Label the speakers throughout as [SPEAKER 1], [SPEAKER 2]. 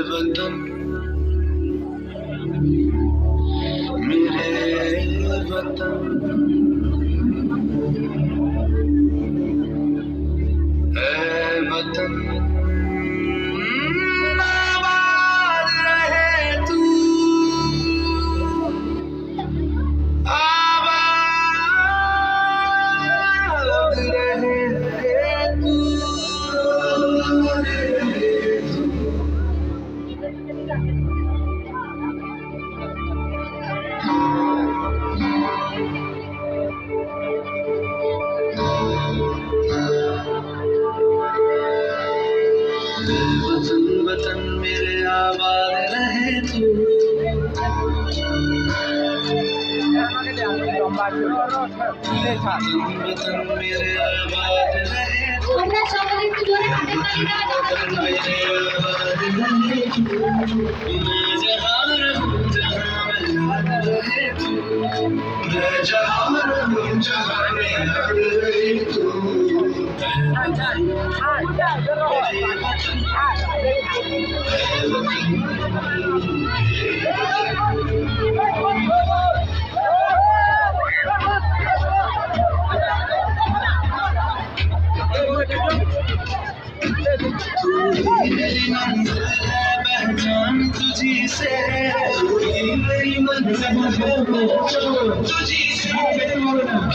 [SPEAKER 1] वतन मेरे वतन वतन आबाद रहे तू आबाद रहे तू वतन वतन मेरे आबाद रहे तू वतन मेरे आबाद रहे तू वतन मेरे आबाद रहे तू मैं जहाँ रहूँ जहाँ में याद रहे तू मैं जहाँ रहूँ जहाँ में याद रहे तू मेरी मंजिल है पहचान तुझी से मेरी मंजिल है तुझी से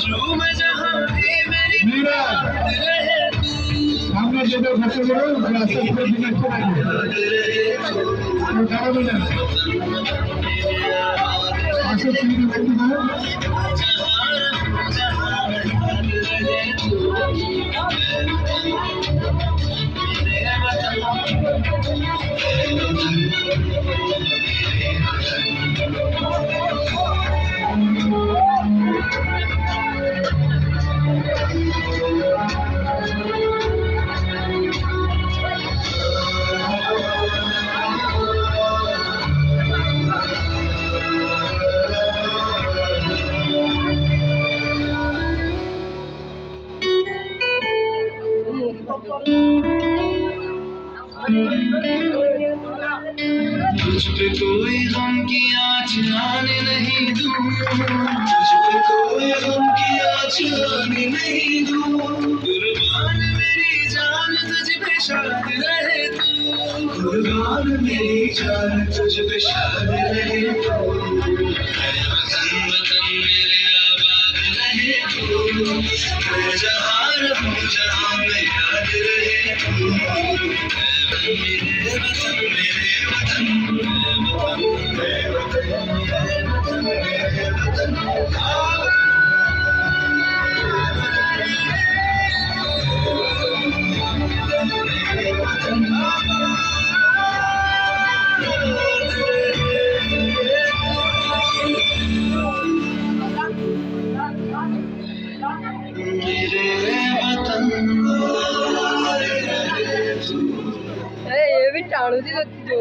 [SPEAKER 1] जो मैं जहाँ भी मेरी याद रहे तू सामने जो खर्च करो रास्ते पे बिना तुझ पे कोई गम की आँच आने नहीं दूँ तुझ पे कोई गम की आँच आने नहीं दूँ कुर्बान मेरी जान तुझ पे शाद रहे तू कुर्बान मेरी जान तुझ पे शाद रहे तू वतन वतन मेरे आबाद रहे तू मैं जहाँ रहूँ जहाँ में याद रहे तू मेरे वतन मेरे वतन मेरे वतन मेरे वतन मेरे वतन मेरे वतन
[SPEAKER 2] ये भी टाड़ू थी जो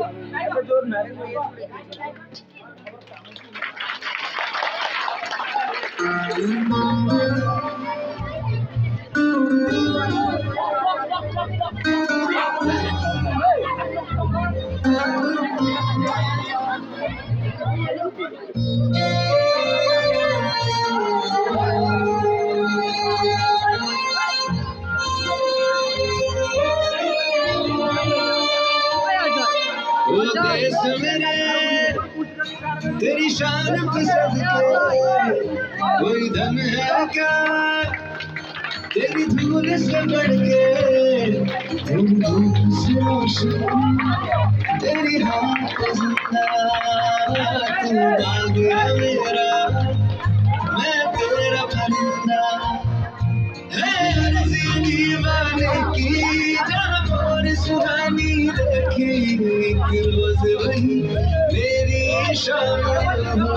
[SPEAKER 1] देश मेरे तेरी शान पसंद के कोई दम है क्या तेरी धूल से बढ़ के तेरी धूप से रोशन तेरी हम जिंदा तू बाग है मेरा मैं तेरा परिंदा है अर्ज़ी दीवाने की जहाँ और सुहानी रखी एक रोज वही मेरी शाम हो।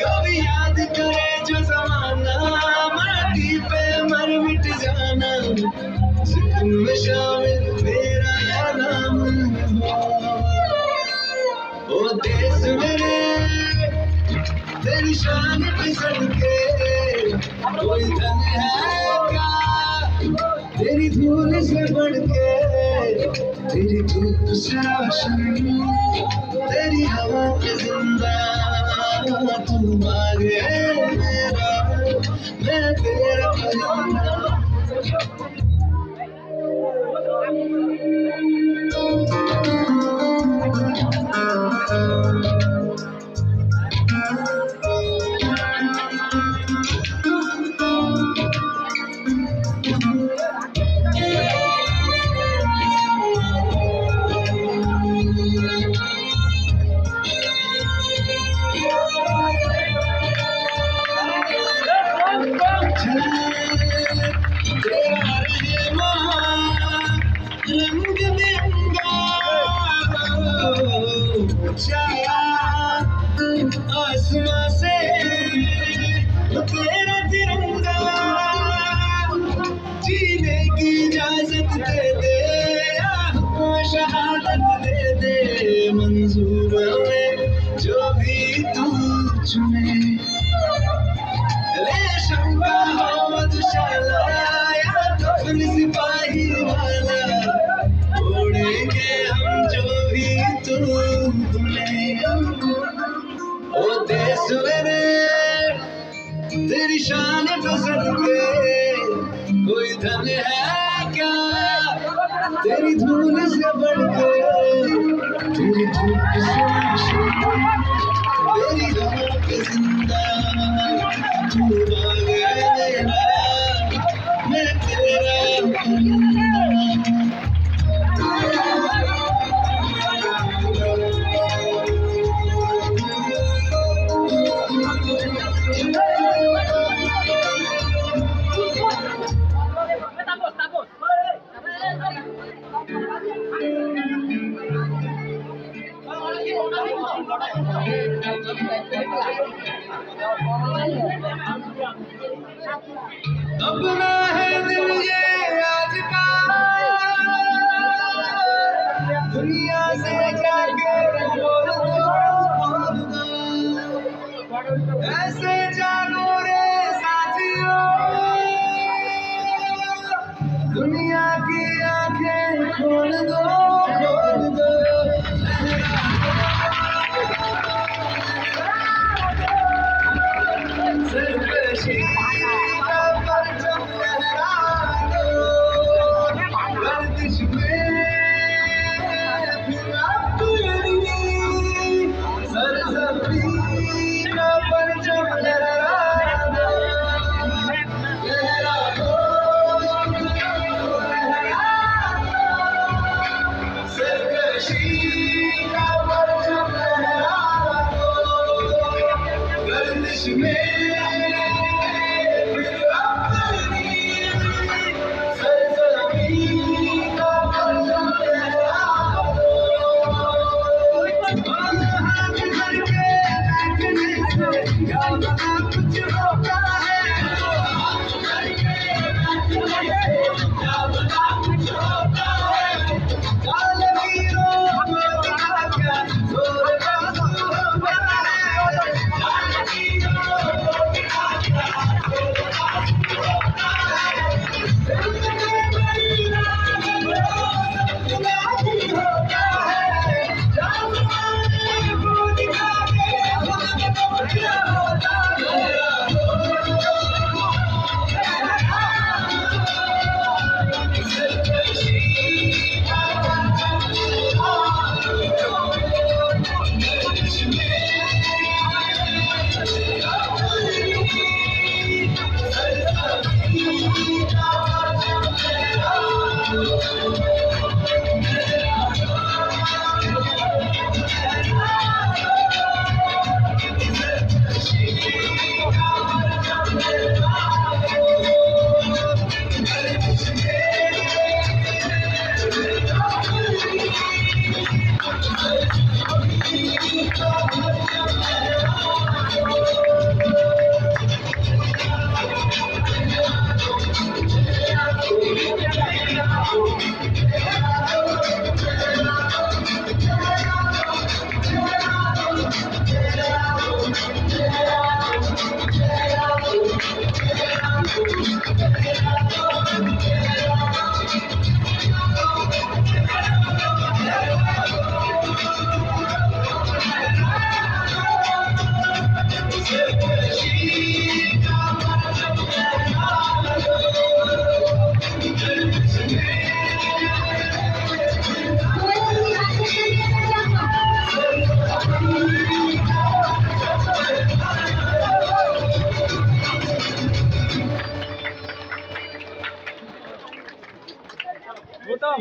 [SPEAKER 1] कभी याद करे जो जमाना माटी पे मर मिट जाना, सुकून में शामिल मेरा नाम हो। ओ देश मेरे तेरी शान पे सदके, कोई धन है क्या तेरी धूल से बढ़ के, तेरी धूप से रोशन तेरी हवा पे जिंदा, तू आगे मेरा मैं तेरा परिंदा। आसमां से तेरा तिरंगा, जीने की इजाजत दे दे, आपको शहादत दे दे, मंजूर है जो भी तू चुने। रेशम का हो मधुशाला या कफन सिपाही वाला, ओढ़ेंगे हम जो भी तू बुने। ओ देश मेरे तेरी शान पे सदके, कोई धन है क्या तेरी धूल से बढ़ के, तेरी धूप से रोशन तेरी हवा पे जिंदा, तू आ गया मेरा मैं तेरा परिंदा। अपना है दिल ये आज का, दुनिया से जाके बोल दो, ऐसे जानो रे साथियों, दुनिया की आंखें खोल दो, खोल दो। सरकशी का परचम लहरा दो, गर्दिश में फिर अपनी सरजमीं का परचम लहरा दो, लहरा दो, लहरा दो, सरकशी का परचम लहरा दो, गर्दिश में
[SPEAKER 3] গৌতম